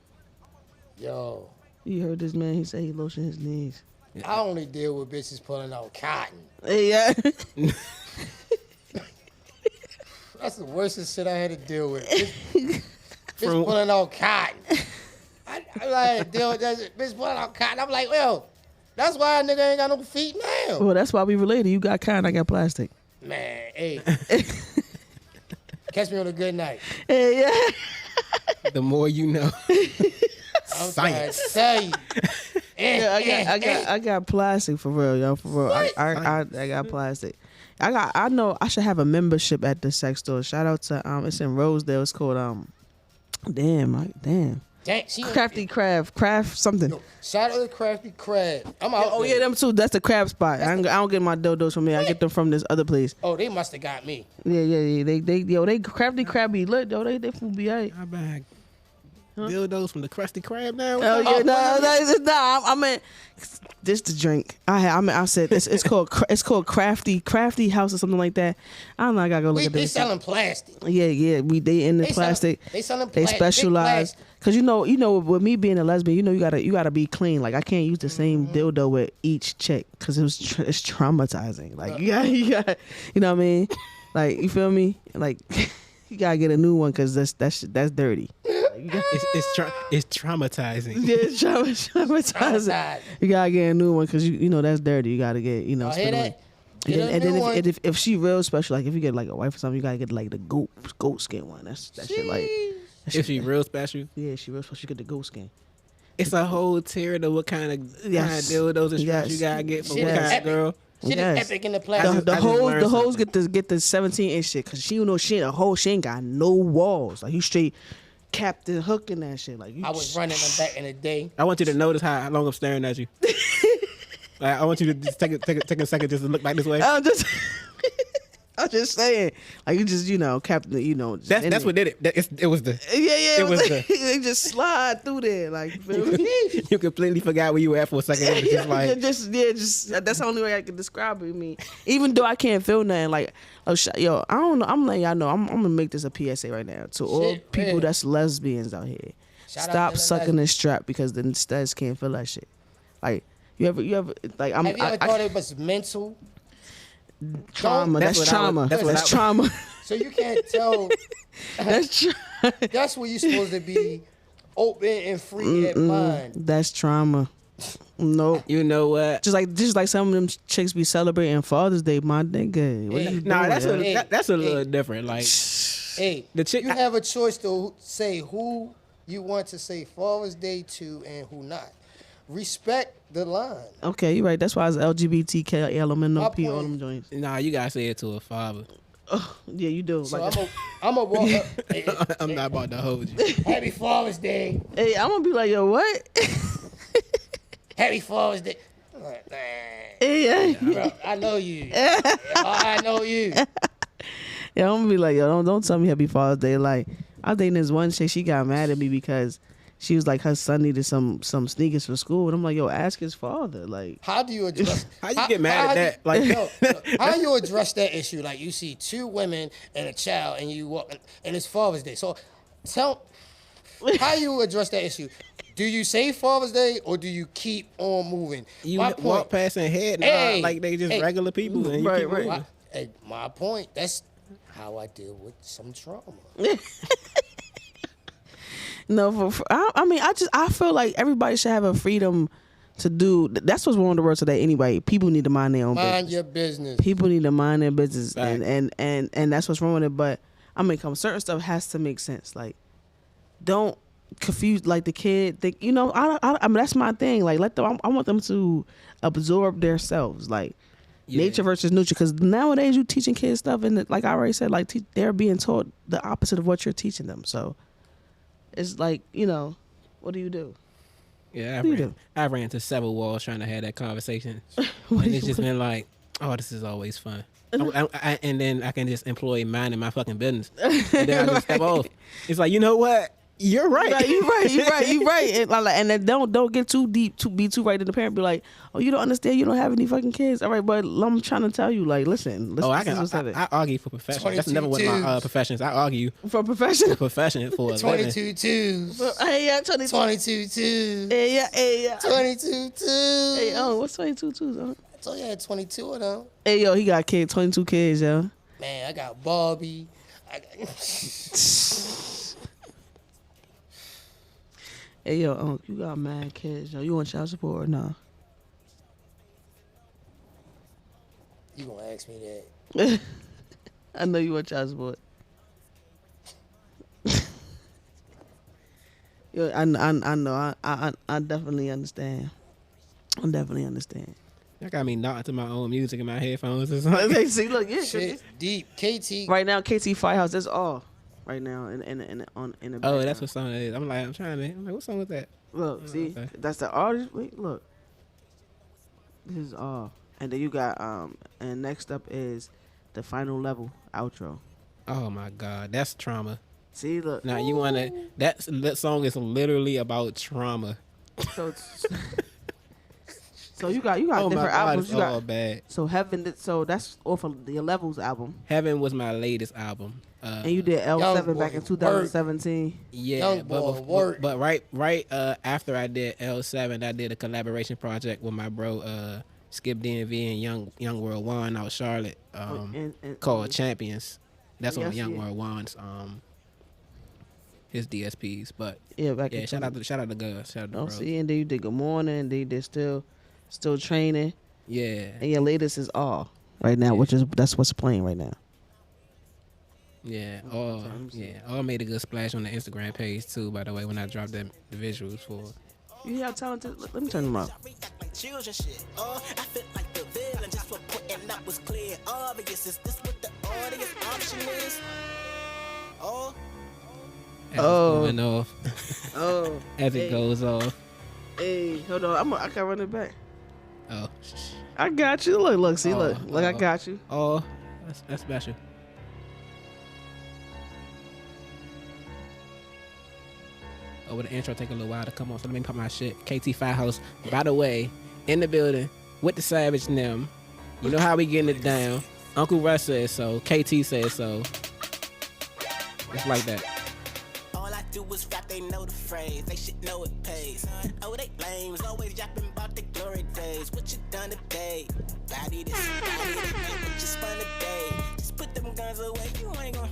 S5: Yo,
S3: you heard this man? He said he lotion his knees.
S5: I only deal with bitches pulling out cotton.
S3: Hey, yeah.
S5: That's the worstest shit I had to deal with. Bitch pulling out cotton. I like deal with that shit. Bitch pulling out cotton. I'm like, well, that's why a nigga ain't got no feet now.
S3: Well, that's why we related. You got kind, I got plastic.
S5: Man, hey. Catch me on a good night.
S3: Hey, yeah.
S4: The more you know.
S5: I'm trying to tell you.
S3: Yeah, I got plastic for real, yo. For real,
S5: What?
S3: I got plastic. I know I should have a membership at the sex store. Shout out to it's in Rosedale. It's called damn.
S5: Dang,
S3: Craft something.
S5: Yo, shout out to Crafty Crab. I'm out.
S3: Oh
S5: there.
S3: yeah, them too. That's the crab spot. I don't get my dildos from there. I get them from this other place.
S5: Oh, they must have got me.
S3: Yeah. They crafty crabby lit. Yo, they fool be alright.
S4: I bag dildos from the Krusty Krab now.
S3: Oh yeah, no. I mean, this the drink. I said it's called crafty house or something like that. I don't know. I gotta go look at
S5: They
S3: this.
S5: selling plastic.
S3: Yeah. They in the
S5: They
S3: plastic.
S5: selling
S3: They
S5: big
S3: specialize.
S5: plastic.
S3: Cause you know, with me being a lesbian, you gotta be clean. Like I can't use the same dildo with each chick, cause it's traumatizing. Like you got, you know what I mean? Like you feel me? Like you gotta get a new one, cause that's dirty.
S4: It's traumatizing.
S3: Yeah, it's traumatizing. You gotta get a new one, cause you know that's dirty. You gotta get
S5: Y'all hear
S3: spend money.
S5: that? Get a new one.
S3: If she real special, like if you get like a wife or something, you gotta get like the goat skin one. That shit like.
S4: If she real special,
S3: Yeah, she real special. She get the goat skin.
S4: it's a whole tier of what kind of dildos and straps you gotta get for
S5: Shit
S4: what
S5: is
S4: kind of
S5: epic.
S4: girl.
S5: Shit
S3: Yes.
S5: is epic in the
S3: The,
S5: plastic.
S3: the
S4: I just learned
S3: hoes get the 17-inch shit, cause she she ain't got no walls. Like you straight Captain Hook in that shit. Like you
S5: I was running them back in the day.
S4: I want you to notice how long I'm staring at you. Like, I want you to just take a second just to look back this way.
S3: I'm just saying, like you just Captain,
S4: That's what did it. It was the
S3: Yeah,
S4: it was
S3: they just slide through there, like you feel me?
S4: you completely forgot where you were at for a second. It was just like
S3: just that's the only way I can describe it. I mean, even though I can't feel nothing, like I don't know. I'm letting y'all know. I'm gonna make this a PSA right now to all
S5: Shit,
S3: people
S5: man.
S3: that's lesbians out here.
S5: Shout out
S3: Stop
S5: to the
S3: sucking the strap because the studs can't feel that shit. Like you ever like
S5: Have you ever thought it was mental?
S3: trauma?
S4: That's
S3: That's
S4: what I
S3: trauma.
S4: was- that's what
S3: That's
S4: I-
S3: trauma.
S5: So you can't tell.
S3: That's
S5: That's where you're supposed to be open and free at mind.
S3: That's trauma. Nope.
S4: you know what?
S3: Just like some of them chicks be celebrating Father's Day, my nigga. What you
S4: Nah,
S3: doing, yo?
S4: that's a little different. Like
S5: Hey,
S4: the chick,
S5: you have a choice to say who you want to say Father's Day to and who not. Respect the line.
S3: Okay, you're right. That's why it's LGBTQ, LMNOP, all them joints.
S4: nah, you gotta say it to a father.
S3: Yeah, you do.
S5: So
S3: Like,
S5: I'm a walk up. Hey,
S4: I'm not about to hold you.
S5: Happy Father's Day.
S3: hey, I'm gonna be like, yo, what?
S5: Happy Father's Day. I'm like, man,
S3: Hey,
S5: bro, I know you. I know you.
S3: yeah, I'm gonna be like, yo, don't tell me Happy Father's Day. Like, I think this one chick, she got mad at me because she was like, her son needed some sneakers for school, and I'm like, yo, ask his father. Like,
S5: How do you address?
S4: How you get mad at that? Like,
S5: no, how you address that issue? Like you see two women and a child, and you walk, and it's Father's Day. So, how you address that issue? Do you say Father's Day or do you keep on moving?
S4: you
S5: My
S4: walk
S5: point.
S4: past and head
S5: Hey,
S4: like they just
S5: hey.
S4: regular people, and you
S3: Right,
S4: keep
S3: right.
S4: moving.
S5: My point. That's how I deal with some trauma.
S3: no, I mean, I feel like everybody should have a freedom to do. That's what's wrong with the world today. Anyway, people need to mind their own
S5: Mind
S3: business.
S5: your business.
S3: People need to mind their business,
S4: Fact.
S3: and that's what's wrong with it. But I mean, certain stuff has to make sense. Like, don't confuse like the kid. Think, you know, I mean, that's my thing. Like, let them. I want them to absorb themselves. Like,
S4: Yeah.
S3: nature versus nurture. Because nowadays you teaching kids stuff, and like I already said, like they're being taught the opposite of what you're teaching them. So it's like, you know, what do you do?
S4: Yeah,
S3: What do you do?
S4: I ran into several walls trying to have that conversation,
S3: What
S4: and
S3: do
S4: it's
S3: you-
S4: just been like, oh, this is always fun. And then I can just employ minding my fucking business, and then I just step off. It's like, you know what? You're right.
S3: Right, you right. And then don't get too deep, be too right in the parent. Be like, oh, you don't understand. You don't have any fucking kids. All right, but I'm trying to tell you, like, listen.
S4: Oh, I
S3: this is what's
S4: can.
S3: happening.
S4: I argue for profession. That's never one of my
S5: 22
S4: professions. I argue
S3: For professional.
S4: profession for a living.
S5: 22 twos.
S3: Hey, yeah, 22.
S5: 22 twos.
S3: Hey, yeah.
S5: 22 twos.
S3: Hey, oh, what's 22 twos? Huh?
S5: I told you I had 22 of them.
S3: Hey, yo, he got 22 kids, yo.
S5: Man, I got Barbie. I got...
S3: Hey, yo, you got mad kids, yo. You want child support or no?
S5: You gonna ask me that?
S3: I know you want child support. Yo, I know. I definitely understand. I definitely understand.
S4: That got me nodding to my own music in my headphones or something.
S3: Okay, see, look, yeah.
S5: Shit deep. KT.
S3: Right now, KT Firehouse, that's all. Right now, in the
S4: Oh,
S3: background.
S4: that's what song that is. I'm like, what song was that?
S3: Look, see,
S4: okay.
S3: that's the artist. Wait, look. This is all, and then you got and next up is the final level outro.
S4: Oh my God, that's trauma.
S3: See, look.
S4: Now you wanna that song is literally about trauma.
S3: So, so you got
S4: Oh my
S3: different
S4: God,
S3: albums.
S4: it's
S3: You
S4: all
S3: got
S4: bad.
S3: so Heaven. So that's off of the Levels album,
S4: Heaven was my latest album.
S3: and you did
S5: Young
S3: L7
S5: boy,
S3: back in 2017.
S4: Yeah,
S5: Young boy, work.
S4: but right after I did L7, I did a collaboration project with my bro Skip DNV and Young World One out Charlotte,
S3: And-
S4: called Champions. That's on
S3: Yes,
S4: Young
S3: yeah.
S4: World One's his DSPs. But
S3: Yeah, back
S4: yeah,
S3: in
S4: shout out to Gus, shout out to
S3: Oh,
S4: bro.
S3: see, and then you did Good Morning, and then you did Still Training,
S4: Yeah,
S3: and your latest is All right now, that's what's playing right now.
S4: yeah, all made a good splash on the Instagram page too. By the way, when I dropped the visuals for it.
S3: You have talented. Let me turn them up.
S2: React like children shit. I feel like the villain, just what putting up was clear. Obvious, is this what the audience option is? Oh,
S4: As
S3: Oh.
S4: it's going off,
S3: Oh,
S4: as it
S3: hey.
S4: goes off.
S3: Hey, hold on. I can run it back.
S4: Oh,
S3: I got you. Look, see, look, I got you.
S4: oh, that's special. Oh, with the intro take a little while to come on, so let me pop my shit. KT Firehouse, by the way, in the building with the Savage and them. You know how we getting it down. Uncle Russ says so. KT says so. It's like that.
S2: all I do is rap, they know the phrase. They should know it pays. Oh, they lames, always yapping about the glory days. What you done today? Body this, body that, what you spun today? Just put them guns away, you ain't gon'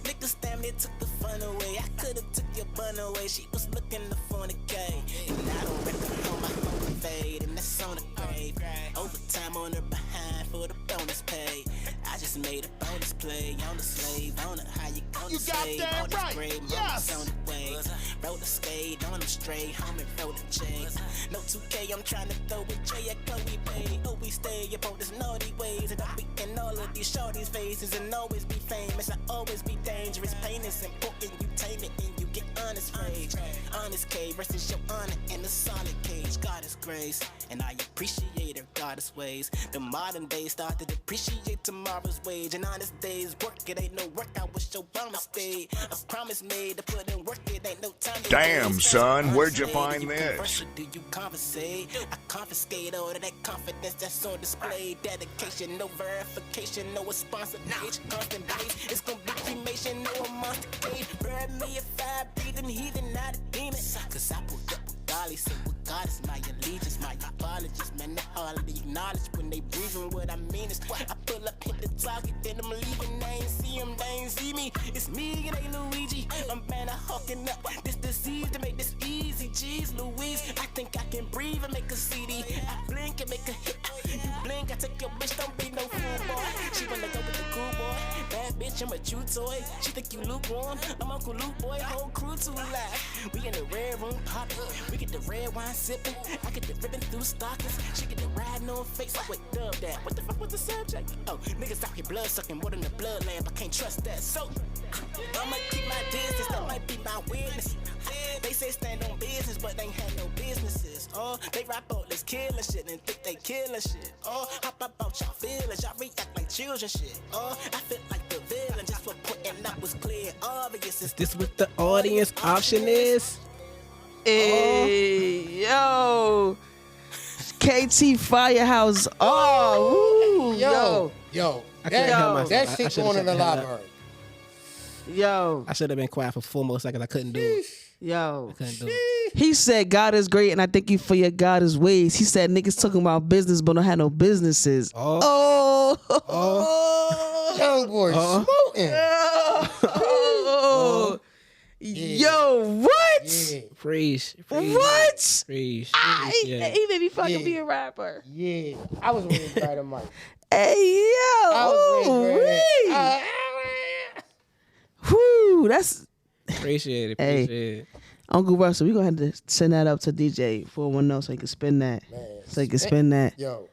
S2: niggas damn near took the fun away. I could've took your bun away. She was looking to fornicate, and I don't reckon on my phone fade, and that's on the grave. Overtime on her behind. time for the bonus pay. I just made a bonus play on the slave owner. How you gonna
S6: You got
S2: save
S6: that
S2: on this
S6: right.
S2: grave?
S6: Yes.
S2: On the way. Roll the skate on them straight, home and roll the checks. No 2K, I'm trying to throw with J at Chloe Bay. Oh, we stay up on this naughty ways. And I'll be in all of these shorties' faces and always be famous. I always be dangerous. Pain is important, you tame it and you get honest rage. Honest K versus your honor in the solid cage. God is grace, and I appreciate her goddess ways. The modern day start to depreciate tomorrow's wage. And honest days work, it ain't no work. I wish Obama stayed. A promise made to put in work, it ain't no time to
S6: Damn,
S2: waste.
S6: son, where'd you
S2: Honestly,
S6: find
S2: do you
S6: this?
S2: converse or do you conversate? I confiscate all of that confidence that's on display. Dedication, no verification, no response page. Constant base, it's gonna be cremation, no a monster cage. Bury me if I breathing heathen, not a demon. Cause I pulled up with Golly, say with God is my allegiance, my apologies. Man, they hardly acknowledge when they breathing what I mean is I pull up, hit the target, then I'm leaving. They ain't see him, they ain't see me. It's me, it ain't Luigi. I'm Banner hawking up this disease to make this easy. Jeez Louise, I think I can breathe and make a CD. I blink and make a hit. You blink, I take your bitch, don't be no fool boy. She wanna go with the cool boy. Bad bitch, I'm a true toy. She think you lukewarm. I'm Uncle Luke boy, whole crew too loud. We in the red room popping. We get the red wine sipping. I get the ribbon through stockings. She get the riding on face. Wait, dub that. What the fuck was the subject? Oh, niggas out here blood sucking more than the blood lamp. I can't trust that. So I'ma keep my distance. That might be my witness. They say stand on business, but they ain't had no businesses. Oh, they rap out this killing shit and think they killing shit. Oh, hop up out y'all feelings, y'all react like children shit. Oh, I feel like the villain just for pointing out was clear. Obvious is
S4: This what the audience option is?
S3: Hey, yo. KT Firehouse. Oh, woo,
S5: Yo,
S4: I couldn't
S3: Yo.
S4: help myself.
S5: that
S4: I
S5: shit
S4: should've
S5: going in the
S4: shut the hell up.
S5: library.
S3: yo,
S4: I should have been quiet for 4 more seconds. I couldn't do it.
S3: yo.
S4: Couldn't do it.
S3: He said God is great and I thank you for your God's ways. He said niggas talking about business but don't have no businesses.
S4: Oh.
S3: Oh.
S5: Young boy smoking.
S3: Oh. Yo, what?
S5: Yeah,
S4: Preach.
S3: What?
S4: Preach.
S3: He made me fucking
S5: Yeah.
S3: be a rapper.
S5: yeah. I was ready to try the mic.
S3: Hey, yo.
S5: I was ready
S3: Ooh,
S5: to grab
S3: wee. Whew, that's
S4: Appreciate it.
S3: Hey.
S4: Appreciate it.
S3: Uncle Russell. We gonna have to send that up to DJ 410 so he can spin that.
S5: Man,
S3: So he can spin that.
S5: Yo,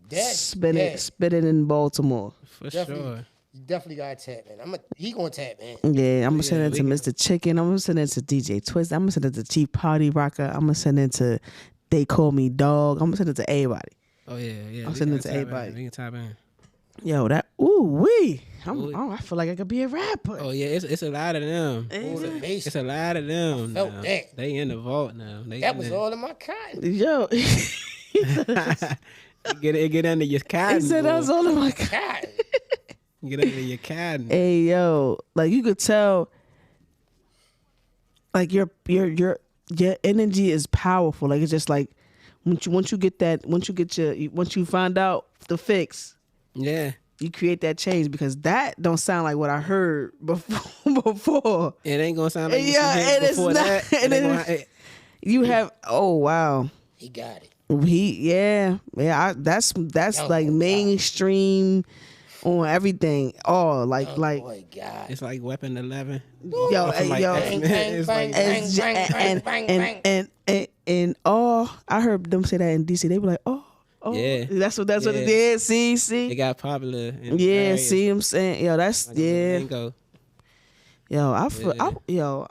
S5: that
S3: Spin it in Baltimore.
S4: For
S5: definitely,
S4: sure.
S5: you definitely got to tap in. He gonna tap in.
S3: Yeah, I'm gonna send it
S4: we
S3: to
S4: can-
S3: Mr. Chicken. I'm gonna send it to DJ Twist. I'm gonna send it to Chief Party Rocker. I'm gonna send it to They Call Me Dog. I'm gonna send it to everybody.
S4: Oh, yeah.
S3: I'll
S4: we
S3: send
S4: can
S3: it to
S4: tap in.
S3: everybody.
S4: We can tap in.
S3: Yo, that ooh wee.
S4: Ooh.
S3: I feel like I could be a rapper.
S4: Oh, yeah. It's a lot of them.
S5: Oh, the
S4: It's
S5: bass.
S4: a lot of them
S5: felt
S4: now.
S5: that.
S4: They in the vault now.
S5: That was all in my cotton.
S3: Yo,
S4: Get under your cotton.
S3: he said that was
S4: boy.
S3: all in my.
S5: Cotton.
S4: Get under your cotton.
S3: Hey yo, like you could tell, like your energy is powerful. Like it's just like once you find out the fix,
S4: Yeah.
S3: you create that change because that don't sound like what I heard before.
S4: It ain't gonna sound like
S3: Yeah,
S4: what you
S3: and
S4: did
S3: it's
S4: before
S3: not-
S4: that.
S3: and
S4: It ain't
S3: it's-
S4: gonna-
S3: You have wow.
S5: He got it.
S3: That's
S5: Oh,
S3: like
S5: God.
S3: mainstream on everything. Oh, like
S5: Boy, God.
S4: It's like Weapon 11.
S3: yo, hey,
S4: Like
S3: yo.
S4: X-Men.
S5: Bang,
S4: It's
S5: bang,
S4: like
S5: bang.
S3: And I heard them say that in DC. They were like, oh,
S4: Yeah.
S3: that's what it
S4: Yeah.
S3: is.
S4: it
S3: See,
S4: got popular. in
S3: yeah,
S4: areas
S3: see, I'm saying, yo, that's
S4: like a
S3: yeah,
S4: lingo.
S3: yo, I feel,
S4: Yeah.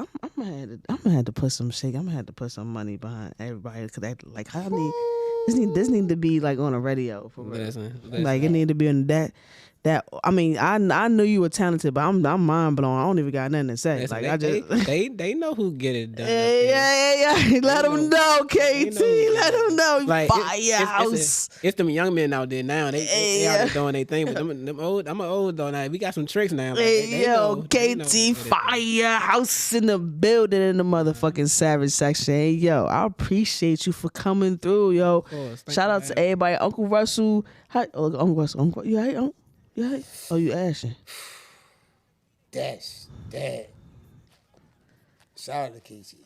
S3: I'm gonna have to put some shit. I'm gonna have to put some money behind everybody because like I need this need to be like on a radio for real.
S4: Listen.
S3: Like it need to be on that. I mean, I knew you were talented, but I'm mind blown. I don't even got nothing to say.
S4: Listen,
S3: Like
S4: they know who get it done. up
S3: Yeah,
S4: there.
S3: yeah. Let them know, KT.
S4: know.
S3: Let them know.
S4: Like
S3: Firehouse.
S4: it's them young men out there now. They
S3: Yeah.
S4: out there doing their thing. But them old, I'm an old though now. We got some tricks now. Like,
S3: Hey,
S4: they
S3: yo,
S4: know
S3: KT
S4: who get it done.
S3: Firehouse in the building in the motherfucking Savage section. Hey, yo, I appreciate you for coming through, yo.
S4: course. Thank
S3: Shout
S4: you
S3: out
S4: for
S3: to everybody. Uncle Russell. Hi, Uncle Russell. You hey, you hey? Oh, you ashing.
S5: That's that. Shout out to Casey.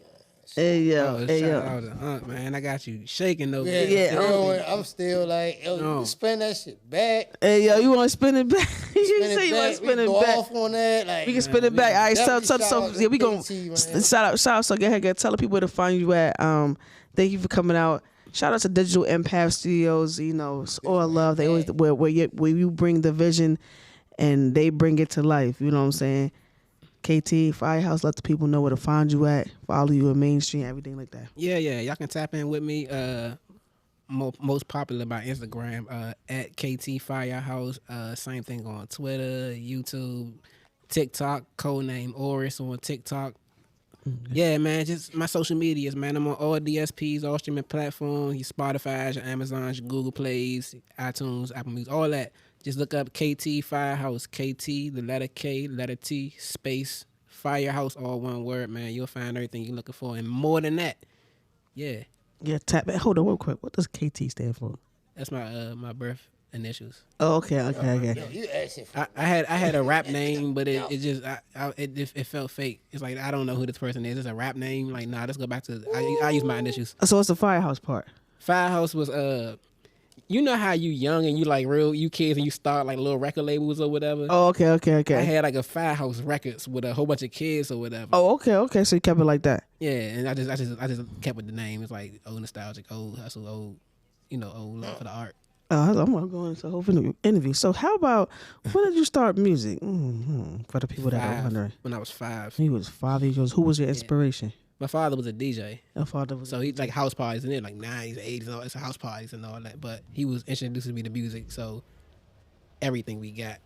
S3: Hey yo,
S4: Oh,
S3: hey
S4: shout
S3: yo.
S4: out to Hunt, man. I got you shaking over
S5: Yeah,
S4: there.
S5: I'm still like, yo, you
S4: No.
S5: can spin that shit back.
S3: Hey yo, you want to spin it back? You
S5: Spin
S3: say
S5: it
S3: you want
S5: back.
S3: to spin
S5: We
S3: it
S5: go
S3: back.
S5: off on that. Like,
S3: We can spin it back. All right,
S5: definitely
S3: so
S5: shout out to
S3: yeah, we gonna
S5: KT, man.
S3: shout out. So go ahead, tell the people where to find you at. Thank you for coming out. Shout out to Digital Impact Studios. You know, it's all love. They always where you bring the vision, and they bring it to life. You know what I'm saying? KT Firehouse. Let the people know where to find you at. Follow you on mainstream, everything like that.
S4: Yeah, y'all can tap in with me. Most popular by Instagram at KT Firehouse. Same thing on Twitter, YouTube, TikTok. Codename Oris on TikTok. Yeah, man, just my social medias, man. I'm on all DSPs, all streaming platforms, your Spotify, your Amazon, your Google Plays, iTunes, Apple Music, all that. Just look up KT Firehouse, KT, the letter K, letter T, space, Firehouse, all one word, man. You'll find everything you're looking for, and more than that. Yeah,
S3: Yeah, tap. Hold on, real quick. What does KT stand for?
S4: that's my birth initials.
S3: Oh, okay.
S5: Yo, you asking for
S4: I had a rap name, but it felt fake. It's like I don't know who this person is. It's a rap name. Like nah, let's go back to I use my initials.
S3: So it's the Firehouse part.
S4: Firehouse was you know how you young and you like you kids and you start like little record labels or whatever.
S3: Oh, okay.
S4: I had like a Firehouse Records with a whole bunch of kids or whatever.
S3: Oh, okay. So you kept it like that.
S4: Yeah, and I just kept with the name. It's like old nostalgic, old hustle, old old love for the art.
S3: I'm gonna go into the whole interview. So how about when did you start music? For the people that are wondering.
S4: When I was 5.
S3: He was 5 years old. Who was your inspiration?
S4: My father was a DJ.
S3: Your father was.
S4: So he like house parties and then like 90s, 80s, and all it's house parties and all that. But he was introducing me to music, so everything we got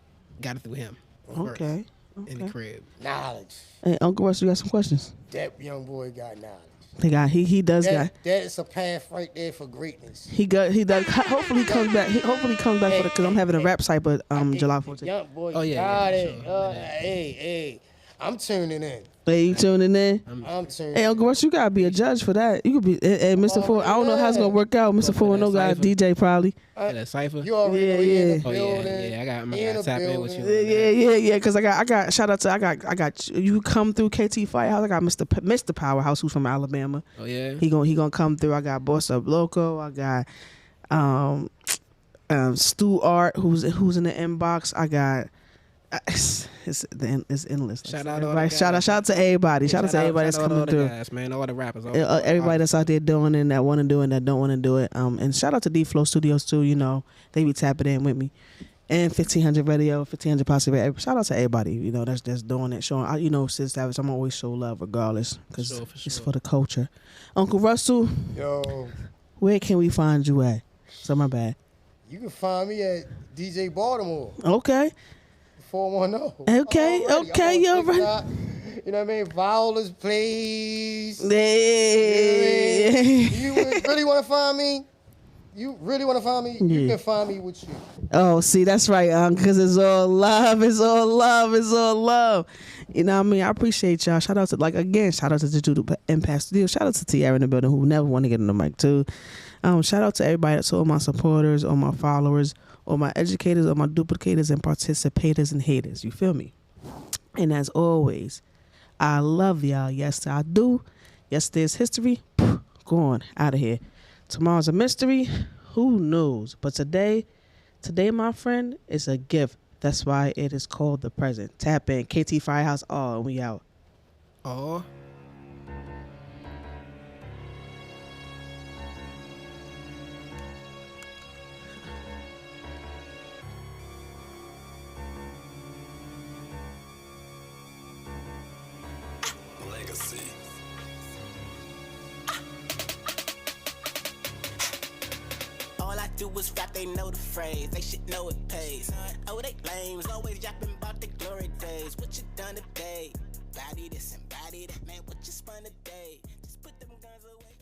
S4: it through him. First,
S3: Okay.
S4: in the crib.
S5: knowledge.
S3: Hey, Uncle Russel, you got some questions?
S5: That young boy got knowledge.
S3: He does got.
S5: That is a path right there for greatness.
S3: He does. Hopefully he comes back. Hopefully he comes back for because I'm having a rap site, but July 14th.
S5: Young boy
S4: Oh, yeah,
S5: got
S4: yeah,
S5: it.
S4: sure.
S5: Hey, I'm tuning in.
S3: Hey, you tuning in?
S5: I'm tuning
S3: Hey,
S5: in.
S3: Uncle Russell, you gotta be a judge for that. You could be. Hey, Mr. Ford. I don't know how it's gonna work out. Mr. Ford, no guy,
S4: Cypher.
S3: DJ probably.
S4: That cipher.
S5: You already know he in the
S4: Oh
S5: building.
S4: yeah. I got
S5: He in
S4: to
S5: the
S4: tap in with you.
S5: building.
S3: Yeah. Because I got shout out to I got you come through KT Firehouse. I got Mr. Powerhouse who's from Alabama.
S4: Oh yeah.
S3: He gonna come through. I got Boss Up Loco. I got Stu Art who's in the inbox. I got it's endless.
S4: Shout out all
S3: Everybody,
S4: the
S3: shout
S4: guys.
S3: out to everybody. Shout out to everybody that's
S4: shout out
S3: coming
S4: all the
S3: through.
S4: guys, man, all the rappers.
S3: Everybody that's out there doing it and that want to do it and that don't want to do it. And shout out to D Flow Studios too. You know they be tapping in with me. And 1500 Radio, 1500 Possible. Shout out to everybody. You know that's doing it. Showing. Since Savage, I'm always show love regardless because
S4: Sure.
S3: it's for the culture. Uncle Russell,
S5: Yo,
S3: where can we find you at? So my bad.
S5: you can find me at DJ Baltimore.
S3: Okay.
S5: 410.
S3: Okay,
S5: I'm on
S3: you're right.
S5: TikTok. You know what I mean? Viola's Plays.
S3: Hey.
S5: You really want to find me? You really want to find me? You
S3: Yeah.
S5: can find me with you.
S3: Oh, see, that's right, because it's all love. It's all love. It's all love. You know what I mean? I appreciate y'all. Shout out to, shout out to Digital Impact Studio. Shout out to Tiara in the building who never want to get on the mic, too. Shout out to everybody. That's all my supporters, all my followers, all my educators, all my duplicators and participators and haters. You feel me? And as always, I love y'all. Yes, I do. Yesterday's history. Go on out of here. Tomorrow's a mystery. Who knows? But today, my friend, is a gift. That's why it is called the present. Tap in. KT Firehouse. Oh, and we out.
S4: Oh.
S2: All I do is rap, they know the phrase. They should know it pays. Oh, they lames, always yapping about the glory days. What you done today? Body this and body that, man. What you spun today? Just put them guns away.